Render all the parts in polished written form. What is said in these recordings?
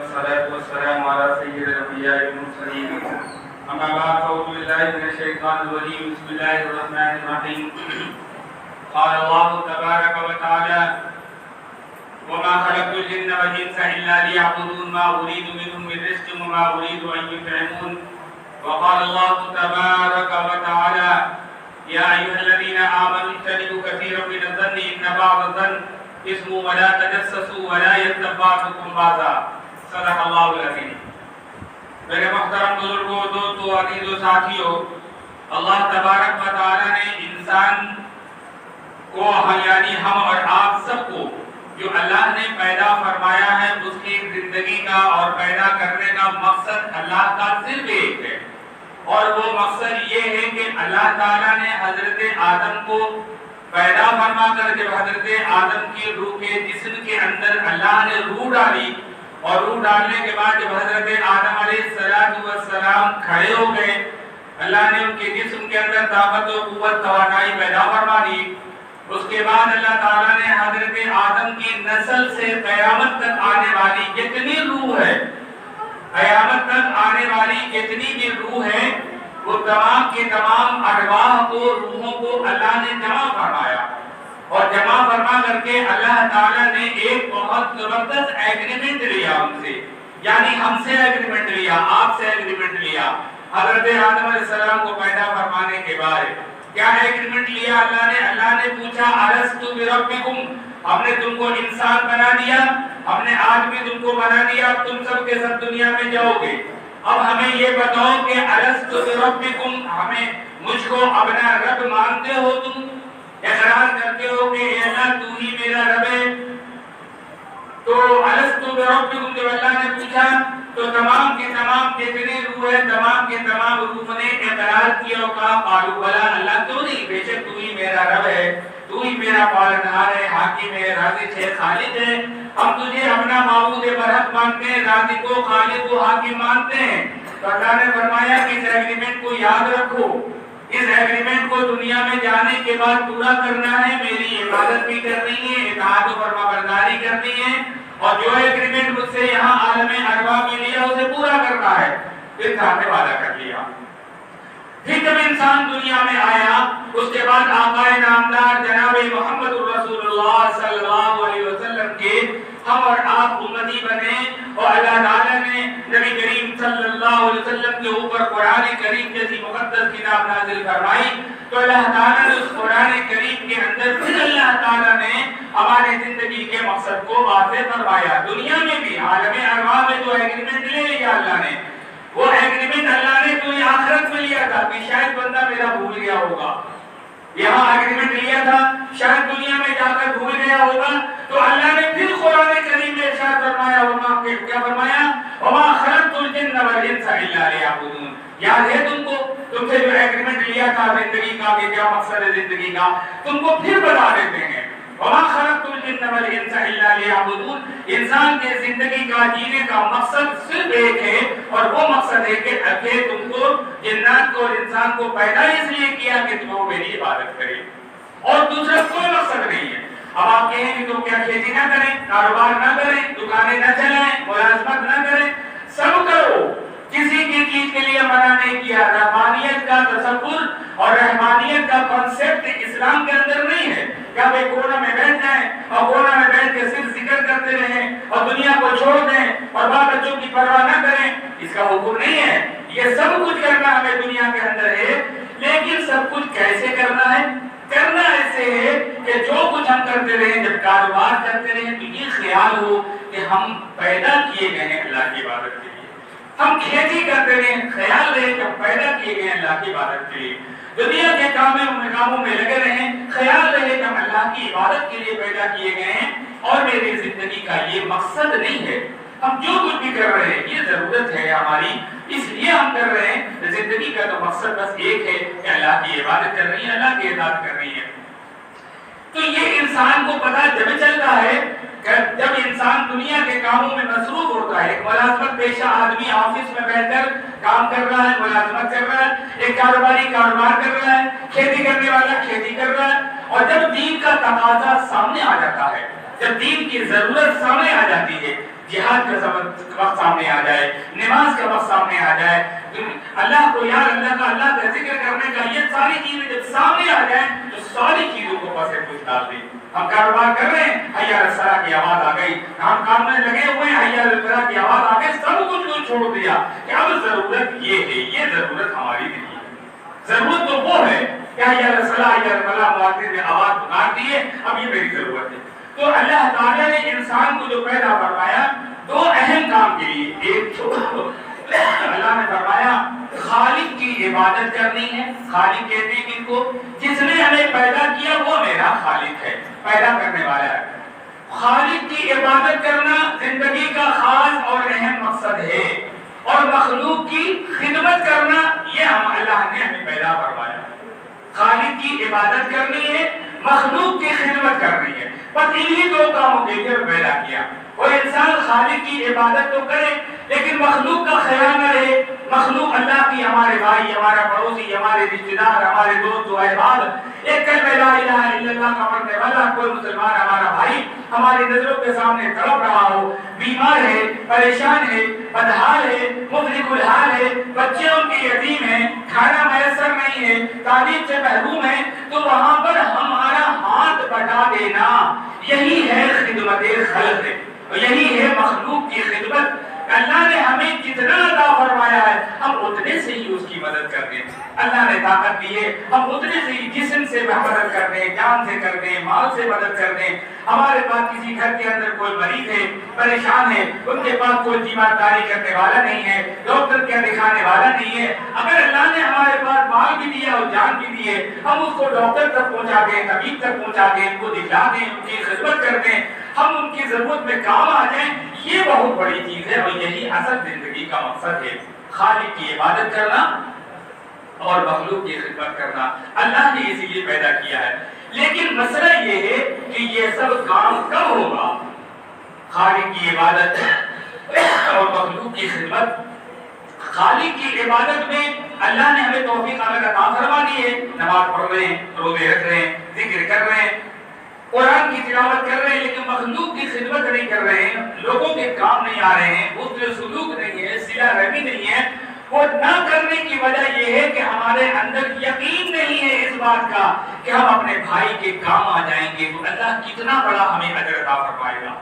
والصلاة والسلام على سيد الأنبياء والمرسلين أما بعد فأعوذ بالله من الشيطان الرجيم بسم الله الرحمن الرحيم قال الله تبارك وتعالى وما خلقت الجن والإنس إلا ليعبدون ما أريد منهم من رزق وما أريد أن يطعمون وقال الله تبارك وتعالى يا أيها الذين آمنوا اجتنبوا كثيرا من الظن إن بعض الظن اسم ولا تجسسوا ولا يغتب بعضكم بعضا صدق اللہ العظیم۔ میرے محترم بزرگوں، دوستوں، عزیزوں، ساتھیوں، اللہ تبارک و تعالی نے انسان کو یعنی ہم اور آپ سب کو جو اللہ نے پیدا فرمایا ہے اس کی زندگی کا اور پیدا کرنے کا مقصد اللہ کا صرف ایک ہے، اور وہ مقصد یہ ہے کہ اللہ تعالیٰ نے حضرت آدم کو پیدا فرما کر جب حضرت آدم کی روح کے جسم کے اندر اللہ نے روح ڈالی، اور روح ڈالنے کے بعد جب حضرت آدم علیہ السلام کھڑے ہو گئے، اللہ نے ان کے جسم کے اندر طاقت و قوت توانائی پیدا فرما دی۔ اس کے بعد اللہ تعالیٰ نے حضرت آدم کی نسل سے قیامت تک آنے والی جتنی روح ہے، قیامت تک آنے والی جتنی بھی روح ہے، وہ تمام کے تمام ارواح کو، روحوں کو اللہ نے جمع فرمایا، اور جمع فرما کر کے اللہ تعالیٰ نے ایک بہت زبردست ایگریمنٹ لیا ان سے، یعنی ہم سے ایگریمنٹ لیا، آپ سے ایگریمنٹ لیا۔ حضرت آدم علیہ السلام کو پیدا فرمانے کے بعد کیا ایگریمنٹ لیا اللہ نے پوچھا الستُ بربکم، ہم نے تم کو انسان بنا دیا، ہم نے آدمی تم کو بنا دیا، اب تم سب کے سب دنیا میں جاؤ گے، اب ہمیں یہ بتاؤ کہ الستُ بربکم، ہمیں مجھ کو اپنا رب مانتے ہو، تم اقرار کرتے ہو کہ اے اللہ تو ہی میرا رب ہے؟ تو الستُ بربکم جب اللہ نے پوچھا تو تمام کے تمام جتنے روح ہیں، تمام کے تمام روح نے اقرار کیا اور کہا قالوا بلا، اللہ تو نہیں، بے شک تو ہی میرا رب ہے، تو ہی میرا پالنہار ہے، حاکم ہے، رازق ہے، خالق ہے، ہم تجھے اپنا معبود برحق مانتے ہیں، رازق کو، خالق کو، حاکم مانتے ہیں۔ تو اللہ نے فرمایا کہ اس ایگریمنٹ کو یاد رکھو، اس ایگریمنٹ کو دنیا میں جانے کے بعد پورا کرنا ہے، میری عبادت بھی کرنی ہے، اطاعت و فرمانبرداری کرنی ہے، اور جو ایگریمنٹ مجھ سے یہاں عالم ارواح میں لیا اسے پورا کرنا ہے۔ پھر نے وعدہ کر لیا۔ پھر جب انسان دنیا میں آیا، اس کے بعد آقا نامدار جناب محمد رسول اللہ صلی اللہ علیہ وسلم کے ہم اور آپ امتی بنے، اور اللہ تعالیٰ نے نبی کریم صلی اللہ علیہ وسلم کے اوپر قرآن کریم جیسی مقدس کتاب نازل فرمائی، تو اللہ تعالیٰ نے اس قرآن کریم کے اندر پھر اللہ تعالیٰ نے ہمارے زندگی کے مقصد کو واضح فرمایا۔ دنیا میں بھی عالم ارواح میں تو ایگریمنٹ لے لیا اللہ نے، وہ ایگریمنٹ اللہ نے تو آخرت میں لیا تھا کہ شاید بندہ میرا بھول گیا ہوگا، یہاں ایگریمنٹ لیا تھا، شاید دنیا میں جا کر بھول گیا ہوگا، تو اللہ نے پھر قرآن کریم میں ارشاد فرمایا، کیا فرمایا؟ وما خلقت الجن والانس الا لیعبدون۔ یاد ہے تم کو، تم سے جو ایگریمنٹ لیا تھا زندگی کا کہ کیا مقصد ہے زندگی کا، تم کو پھر بتا دیتے ہیں۔ وما خلقت الجن والانس الا لیعبدون، انسان کے زندگی کا جینے کا مقصد صرف ایک ہے، اور وہ مقصد ہے کہ تم کو، جنات کو اور انسان کو پیدا اس لیے کیا کہ تم میری عبادت کرے، اور دوسرا کوئی مقصد نہیں ہے۔ اب آپ کہیں کہ تم کیا کھیتی نہ کریں، کاروبار نہ کریں، دکانیں نہ چلائیں، ملازمت نہ کریں، سب کرو، کسی کی چیز کے لیے منع نہیں کیا۔ رحمانیت کا تصور اور رحمانیت کا کنسپٹ اسلام کے اندر نہیں ہے کہ آپ ایک کونا میں بیٹھ جائیں اور کونا میں بیٹھ کے صرف ذکر کرتے رہیں اور دنیا کو چھوڑ دیں اور بال بچوں کی پرواہ نہ کریں، اس کا حکم نہیں ہے۔ یہ سب کچھ کرنا ہمیں دنیا کے اندر ہے، لیکن سب کچھ کیسے کرنا ہے؟ کرنا ایسے ہے کہ جو کچھ ہم کرتے رہیں، جب کاروبار کرتے رہیں تو یہ خیال ہو کہ ہم پیدا کیے گئے ہیں اللہ کی عبادت کے لیے، ہم کھیتی کرتے رہیں، خیال رہے کہ ہم پیدا کیے گئے ہیں اللہ کی عبادت کے لیے، دنیا کے کاموں میں لگے رہیں، خیال رہے کہ ہم اللہ کی عبادت کے لیے پیدا کیے گئے ہیں، اور میری زندگی کا یہ مقصد نہیں ہے۔ ہم جو کچھ بھی کر رہے ہیں یہ ضرورت ہے ہماری، اس لیے ہم کر رہے ہیں، زندگی کا تو مقصد بس ایک ہے کہ اللہ کی عبادت کر رہی ہے، اللہ کی اطاعت کر رہی ہے۔ تو یہ انسان کو پتہ جب چلتا ہے کہ جب انسان دنیا کے کاموں میں مصروف ہوتا ہے، ایک ملازمت پیشہ آدمی آفس میں بیٹھ کر کام کر رہا ہے، ملازمت کر رہا ہے، ایک کاروباری کاروبار کر رہا ہے، کھیتی کرنے والا کھیتی کر رہا ہے، اور جب دین کا تقاضا سامنے آ جاتا ہے، جب دین کی ضرورت سامنے آ جاتی ہے، جہاد کا وقت سامنے آ جائے، نماز کا وقت سامنے آ جائے، اللہ کو یاد، اللہ کا ذکر کرنے کا، یہ ساری چیزیں جب سامنے آ جائیں تو ساری چیزوں کو پس پوچھ ڈال دیں۔ ہم کاروبار کر رہے ہیں، حی علی الصلاۃ کی آواز آ گئی، ہم کام میں لگے ہوئے ہیں، حی علی الفلاح کی آواز آ گئی، سب کچھ کو چھوڑ دیا کہ اب ضرورت یہ ہے، یہ ضرورت ہماری نہیں ہے۔ ضرورت تو وہ ہے کہ حی علی الصلاۃ، حی علی الفلاح مؤذن نے آواز پکار دی ہے، اب یہ میری ضرورت ہے۔ تو اللہ تعالیٰ نے انسان کو جو پیدا فرمایا دو اہم کام کے لیے، ایک تو اللہ نے فرمایا خالق کی عبادت کرنی ہے۔ خالق کہتے ہیں ان کو جس نے ہمیں پیدا کیا وہ میرا خالق ہے، پیدا کرنے والا ہے۔ خالق کی عبادت کرنا زندگی کا خاص اور اہم مقصد ہے، اور مخلوق کی خدمت کرنا یہ اللہ نے ہمیں پیدا فرمایا۔ خالق کی عبادت کرنی ہے، مخلوق کی خدمت کرنی ہے، بس انہی دو کاموں کے لیے پیدا کیا۔ اور انسان خالق کی عبادت تو کرے لیکن مخلوق کا خیال نہ رہے۔ مخلوق اللہ کی، ہمارے بھائی، ہمارا پڑوسی، ہمارے رشتہ دار، ہمارے دوست و احباب، ایک کلمہ لا الہ الا اللہ کا پڑھنے والا کوئی مسلمان ہمارا بھائی ہماری نظروں کے سامنے تڑپ رہا ہو، بیمار ہے، پریشان ہے، بدحال ہے، مفلس الحال ہے، بچے ان کے یتیم ہیں، کھانا میسر نہیں ہے، تعلیم سے محروم ہے، تو وہاں پر ہمارا ہاتھ بٹا دینا یہی ہے خدمت خلق ہے، یہی ہے مخلوق کی خدمت۔ اللہ نے ہمیں جتنا عطا فرمایا ہے ہم اتنے سے ہی اس کی مدد کر دیں۔ اللہ نے طاقت دی ہے، ہم اتنے سے ہی جسم سے مدد کر دیں، جان سے کر دیں، مال سے مدد کر دیں۔ ہمارے پاس کسی گھر کے اندر کوئی مریض ہے، پریشان ہے، ان کے پاس کوئی تیمارداری کرنے والا نہیں ہے، ڈاکٹر کیا دکھانے والا نہیں ہے، اگر اللہ نے ہمارے پاس مال بھی دیا اور جان بھی دی ہے، ہم اس کو ڈاکٹر تک پہنچا دیں، طبیب تک پہنچا دیں، ان کو دکھلا دیں، ان کی خدمت کر دیں، ہم ان کی ضرورت میں کام آ جائیں، یہ بہت بڑی چیز ہے، اور یہی اصل زندگی کا مقصد ہے۔ خالق کی عبادت کرنا اور مخلوق کی خدمت کرنا اللہ نے اسی لیے پیدا کیا ہے۔ لیکن مسئلہ یہ ہے کہ یہ سب کام کب ہوگا؟ خالق کی عبادت اور مخلوق کی خدمت۔ خالق کی عبادت میں اللہ نے ہمیں توفیق عطا فرما دی ہے، نماز پڑھ رہے ہیں، روزے رکھ رہے ہیں، ذکر کر رہے ہیں، قرآن کی تلاوت کر رہے ہیں، لیکن مخلوق کی خدمت نہیں کر رہے ہیں، لوگوں کے کام نہیں آ رہے ہیں، حسن سلوک نہیں ہے، صلہ رحمی نہیں ہے۔ وہ نہ کرنے کی وجہ یہ ہے کہ ہمارے اندر یقین نہیں ہے اس بات کا کہ ہم اپنے بھائی کے کام آ جائیں گے تو اللہ کتنا بڑا ہمیں اجر عطا فرمائے گا،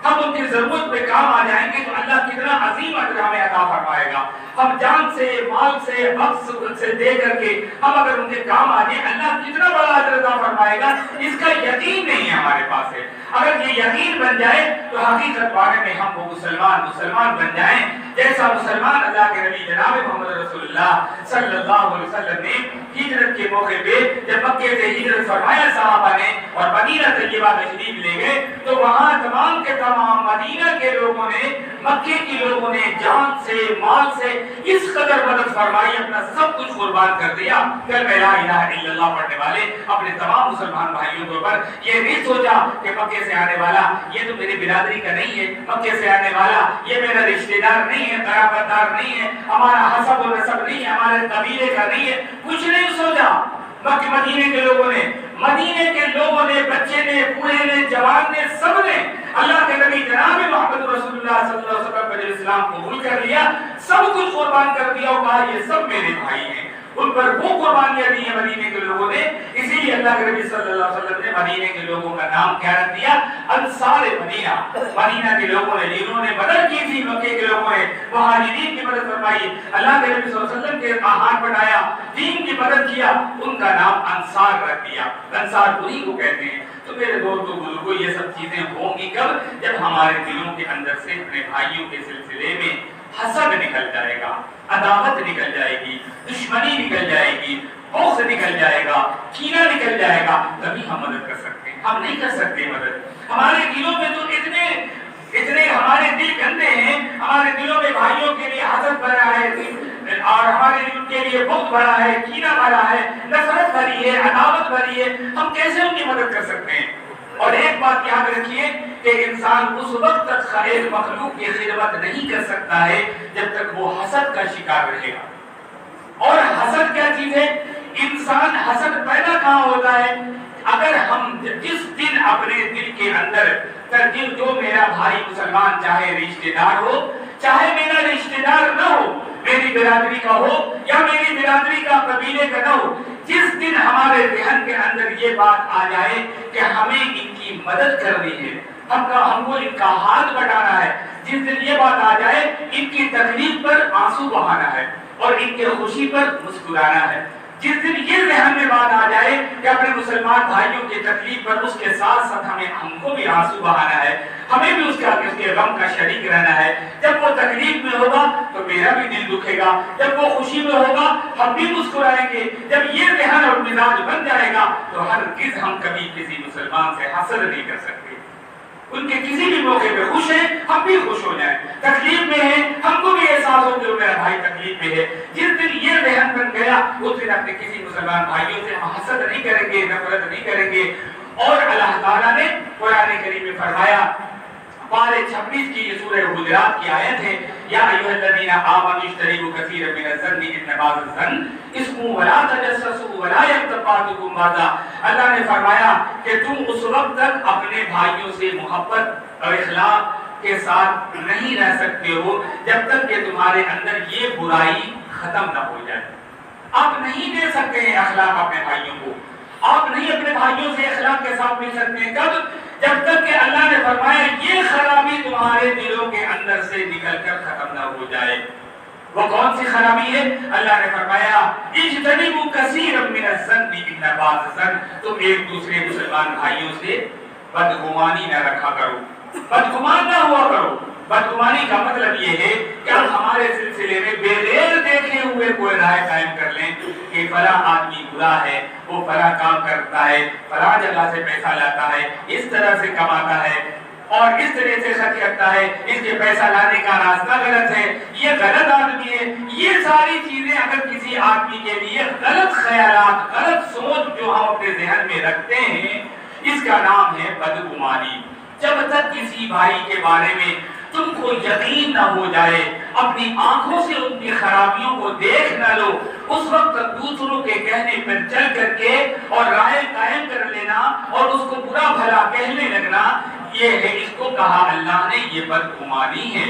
ہم ان کی ضرورت پہ کام آ جائیں گے تو اللہ کتنا عظیم اجر ہمیں عطا فرمائے گا۔ ہم جان سے، مال سے، وقت سے دے کر کے ہم اگر ان کے کام آ جائیں اللہ کتنا بڑا اجر عطا فرمائے گا، اس کا یقین نہیں ہے ہمارے پاس ہے۔ اگر یہ یقین بن جائے تو حقیقت بارے میں ہم وہ مسلمان بن جائیں جیسا مسلمان اللہ کے نبی جناب محمد رسول اللہ صلی اللہ علیہ وسلم نے ہجرت کے موقع پہ جب مکے سے ہجرت فرمایا صحابہ نے اور مدینہ طیبہ تشریف لے گئے تو وہاں تمام کے تمام مدینہ کے لوگوں نے، مکے کے لوگوں نے جان سے، مال سے اس قدر مدد فرمائی، اپنا سب کچھ قربان کر دیا۔ کلمہ لا الہ الا اللہ پڑھنے والے اپنے تمام مسلمان بھائیوں کے اوپر یہ نہیں سوچا کہ مکے سے آنے والا یہ تو میری برادری کا نہیں ہے، مکے سے آنے والا یہ میرا رشتہ دار نہیں ہے، قرابت دار نہیں ہے، ہمارا حسب و نسب نہیں ہے، ہمارے قبیلے کا نہیں ہے، کچھ نہیں سوچا۔ مدینے کے لوگوں نے، بچے نے، بوڑھے نے، جوان نے، سب نے اللہ کے نبی جناب محمد رسول اللہ صلی اللہ علیہ وسلم کا اسلام قبول کر لیا، سب کچھ قربان کر دیا اور کہا یہ سب میرے بھائی ہیں۔ ان پر وہ قربانیاں دی ہیں مدینے کے لوگوں نے، اسی لیے اللہ کے نبی صلی اللہ علیہ وسلم نے مدینے کے لوگوں کا نام کیا رکھ دیا؟ انصار مدینہ۔ مدینہ کے لوگوں نے جنہوں نے مدد کی تھی، مکے کے لوگوں نے مہاجرین کی مدد فرمائی، اللہ کے نبی صلی اللہ علیہ وسلم کے ہاتھ بڑھایا، دین کی مدد کیا، ان کا نام انصار رکھ دیا۔ انصار انہی کو کہتے ہیں۔ تو میرے دوستو بزرگوں، یہ سب چیزیں ہوں گی کب؟ جب ہمارے دلوں کے اندر سے اپنے بھائیوں کے سلسلے میں حسد نکل جائے گا، عداوت نکل جائے گی، دشمنی نکل جائے گی، بغض نکل جائے گا، کینہ نکل جائے گا، تبھی ہم مدد کر سکتے ہیں۔ ہم نہیں کر سکتے مدد، ہمارے دلوں میں تو اتنے ہمارے دل گندے ہیں، ہمارے دلوں میں بھائیوں کے لیے حسد بھرا ہے اور ہمارے دل کے لیے بغض بھرا ہے، کینہ بھرا ہے، نفرت بھری ہے، عداوت بھری ہے، ہم کیسے ان کی مدد کر سکتے ہیں؟ اور ایک بات یاد رکھیے کہ انسان اس وقت تک خیر مخلوق کی خدمت نہیں کر سکتا ہے جب تک وہ حسد کا شکار رہے گا۔ اور حسد کیا چیز ہے؟ انسان حسد پیدا کہاں ہوتا ہے؟ اگر ہم جس دن اپنے دل کے اندر ترجیح جو میرا بھائی مسلمان چاہے رشتہ دار ہو چاہے میرا رشتہ دار نہ ہو، میری برادری کا ہو یا میری برادری کا قبیلے کا نہ ہو، جس دن ہمارے ذہن کے اندر یہ بات آ جائے کہ ہمیں ان کی مدد کرنی ہے، ہم کو ان کا ہاتھ بٹانا ہے، جس دن یہ بات آ جائے ان کی تکلیف پر آنسو بہانا ہے اور ان کے خوشی پر مسکرانا ہے، جس دن یہ ذہن میں بات آ جائے کہ اپنے مسلمان بھائیوں کی تکلیف پر اس کے ساتھ ساتھ ہم کو بھی آنسو بہانا ہے، ہمیں بھی اس کے غم کا شریک رہنا ہے، جب وہ تکلیف میں ہوگا تو میرا بھی دل دکھے گا، جب وہ خوشی میں ہوگا ہم بھی مسکرائیں گے، جب یہ ذہن اور مزاج بن جائے گا تو ہرگز ہم کبھی کسی مسلمان سے حسد نہیں کر سکتے، ان کے کسی بھی موقع پہ خوش ہیں ہم بھی خوش ہو جائیں، تکلیف میں ہیں ہم کو بھی احساس ہو کہ میرا بھائی تکلیف میں ہے، جس دن یہ ذہن بن گیا اس دن اپنے کسی مسلمان بھائیوں سے ہم حسد نہیں کریں گے، نفرت نہیں کریں گے۔ اور اللہ تعالیٰ نے قرآن کریم میں فرمایا، پارے 26 کی یہ سورہ حجرات کی آیت ہے، یا ایھا الذین آمنوا اجتنبوا کثیرا من الظن ان بعض الظن اسم ولا تجسسوا ولا یغتب بعضکم بعضا۔ اللہ نے فرمایا کہ تم اس وقت تک اپنے بھائیوں سے محبت اور اخلاق کے ساتھ نہیں رہ سکتے ہو جب تک کہ تمہارے اندر یہ برائی ختم نہ ہو جائے۔ آپ نہیں دے سکتے ہیں اخلاق اپنے بھائیوں کو، آپ نہیں اپنے بھائیوں سے اخلاق کے ساتھ مل سکتے ہیں، کب؟ جب تک کہ اللہ نے فرمایا یہ خرابی تمہارے دلوں کے اندر سے نکل کر ختم نہ ہو جائے۔ وہ کون سی خرابی ہے؟ اللہ نے فرمایا اجتنبوا کثیرا من الظن ان بعض الظن، تم ایک دوسرے مسلمان بھائیوں سے بدگمانی نہ رکھا کرو، بدگمان نہ ہوا کرو۔ بدگمانی کا مطلب یہ ہے کہ ہم ہمارے سلسلے میں بغیر دیکھے ہوئے کوئی رائے قائم کر لیں کہ فلاں آدمی برا ہے، وہ فلاں کام کرتا ہے، فلاں جگہ سے پیسہ لاتا ہے، اس طرح سے کماتا ہے اور اس طرح سے خرچ کرتا ہے، اس کے پیسہ لانے کا راستہ غلط ہے، یہ غلط آدمی ہے۔ یہ ساری چیزیں اگر کسی آدمی کے لیے غلط خیالات، غلط سوچ جو ہم اپنے ذہن میں رکھتے ہیں، اس کا نام ہے بدگمانی۔ جب تک کسی بھائی کے بارے میں تم کو یقین نہ ہو جائے، اپنی آنکھوں سے ان کی خرابیوں کو دیکھ نہ لو، اس وقت دوسروں کے کہنے پر چل کر کے اور رائے قائم کر لینا اور اس کو برا بھلا کہنے لگنا، یہ ہے، اس کو کہا اللہ نے یہ بدگمانی ہے۔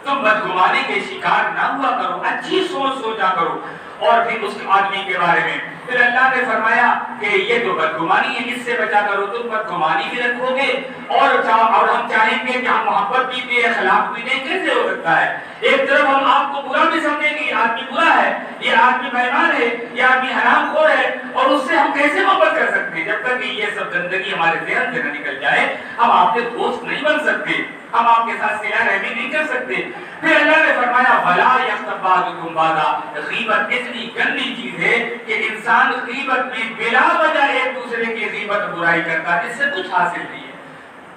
تم بدگمانی کے شکار نہ ہوا کرو، اچھی سوچ سوچا کرو۔ اور پھر اس آدمی کے بارے میں پھر اللہ نے فرمایا کہ یہ تو بدگمانی ہے، اس سے بچا کرو، تم بدگمانی بھی رکھو گے اور ہم چاہیں گے کہ ہم محبت بھی دیں، اخلاق بھی دیں۔ کیسے ہو سکتا ہے؟ ایک طرف ہم آپ کو برا بھی سمجھیں گے، یہ آدمی برا ہے، یہ آدمی بےایمان ہے، یہ آدمی حرام خور ہے، اور اس سے ہم کیسے محبت کر سکتے ہیں؟ جب تک کہ یہ سب گندگی ہمارے ذہن سے نہ نکل جائے ہم آپ کے دوست نہیں بن سکتے، ہم آپ کے ساتھ صلہ رحمی نہیں کر سکتے۔ پھر اللہ نے فرمایا وَلَا يَغْتَب بَعْضُكُم بَعْضًا، غیبت اتنی گندی چیز ہے کہ انسان غیبت میں بلا وجہ ایک دوسرے کی غیبت برائی کرتا ہے، اس سے کچھ حاصل نہیں ہے۔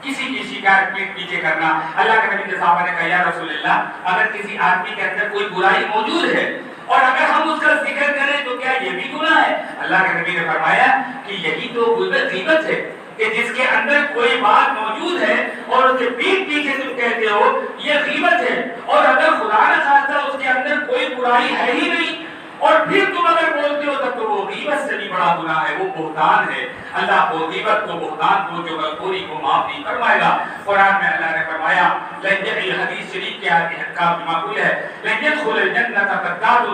کسی کی شکایت پیٹ پیچھے کرنا، اللہ کے نبی کے صحابہ نے کہا یا رسول اللہ اگر کسی آدمی کے اندر کوئی برائی موجود ہے اور اگر ہم اس کا ذکر کریں تو کیا یہ بھی گناہ ہے؟ اللہ کے نبی نے فرمایا کہ یہی تو غیبت ہے کہ جس کے اندر کوئی بات موجود ہے اور اس کے پیٹ پیچھے تم کہتے ہو یہ غیبت ہے، اور اگر خدا نہ خواستہ اس کے اندر کوئی برائی ہے ہی نہیں اور پھر تم اگر بولتے ہو تب تو وہ غیبت سے بھی بڑا گناہ ہے، وہ بہتان ہے۔ اللہ کو غیبت کو، بہتان کو، چغلخوری کو معاف نہیں فرمائے گا۔ قرآن میں اللہ نے فرمایا یہ حدیث شریف کے احکام میں معقول ہے لن يدخل الجنة قتات،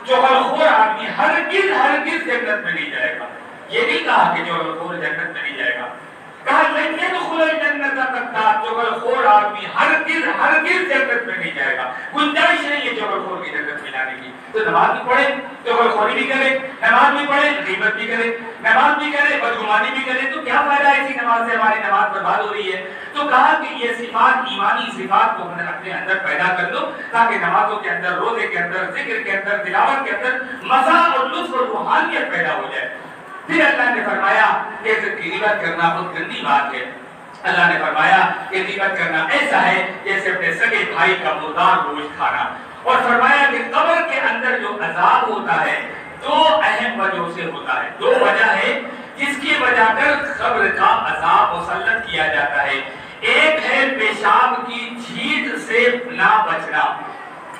چغلخور آدمی ہرگز جنت میں نہیں جائے گا۔ یہ نہیں کہا کہ چغلخور جنت میں نہیں جائے گا، کہا لن يدخل الجنة قتات، چغلخور آدمی ہرگز جنت میں نہیں جائے گا، گنجائش نہیں ہے چغلخور کی جنت میں جانے کی۔ تو نماز بھی پڑھے، چغلخوری بھی کرے، نماز بھی پڑھے، غیبت بھی کرے، نماز بھی کرے، بدگمانی بھی کرے، تو کیا فائدہ ہے اسی نماز سے؟ ہماری نماز برباد ہو رہی ہے۔ تو کہا کہ یہ صفات، ایمانی صفات کو اپنے اندر پیدا کر لو تاکہ نمازوں کے اندر، روزے کے اندر، ذکر کے اندر، تلاوت کے اندر مزہ اور لطف اور روحانیت پیدا ہو جائے۔ پھر اللہ نے فرمایا کہ غیبت کرنا بہت گندی بات ہے۔ اللہ نے فرمایا کہ غیبت کرنا ایسا ہے جیسے اپنے سگے بھائی کا مردار گوشت کھانا، اور فرمایا کہ قبر کے اندر جو عذاب ہوتا ہے دو اہم وجہوں سے ہوتا ہے، دو وجہ ہے جس کی وجہ کر قبر کا عذاب مسلط کیا جاتا ہے۔ ایک ہے پیشاب کی چھینٹ سے نہ بچنا،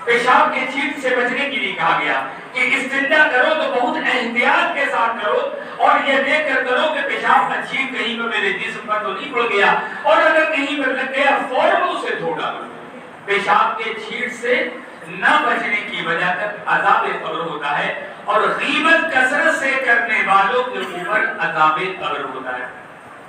پیشاب کے چھینٹ سے بچنے کے لیے کہا گیا کہ استنجا کرو تو بہت احتیاط کے ساتھ کرو اور یہ دیکھ کر کرو کہ پیشاب کا چھینٹ کہیں پر میرے جسم پر تو نہیں پڑ گیا، اور اگر کہیں پر لگ گیا فوراً اسے دھو ڈالو۔ پیشاب کے چھینٹ سے نہ بچنے کی وجہ تک عذاب قبر ہوتا ہے، اور غیبت کثرت سے کرنے والوں کے اوپر عذاب قبر ہوتا ہے۔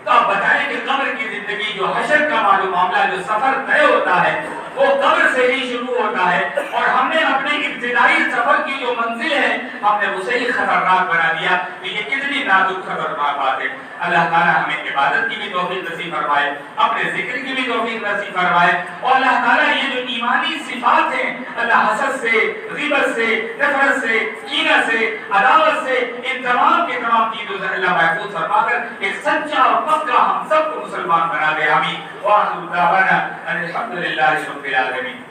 تو آپ بتائیں کہ قبر کی زندگی، جو حشر کا معاملہ، جو سفر طے ہوتا ہے، وہ قبر سے ہی شروع ہوتا ہے، اور ہم نے اپنے ابتدائی سفر کی جو منزل ہے ہم نے اسے ہی خطرناک بنا دیا کہ یہ کتنی نازک خطرناک بات ہے۔ اللہ تعالیٰ ہمیں عبادت کی بھی توفیق نصیب فرمائے، اپنے ذکر کی بھی توفیق نصیب فرمائے، اور اللہ تعالیٰ یہ جو ایمانی صفات ہیں، اللہ حسد سے، غیبت سے، نفرت سے، کینہ سے، عداوت سے، ان تمام کے تمام چیزوں سے اللہ محفوظ فرما کر ایک سچا اور پکا ہم سب کو مسلمان بنا دے، آمین۔ وآخر دعوانا ان الحمد للہ رب العالمین۔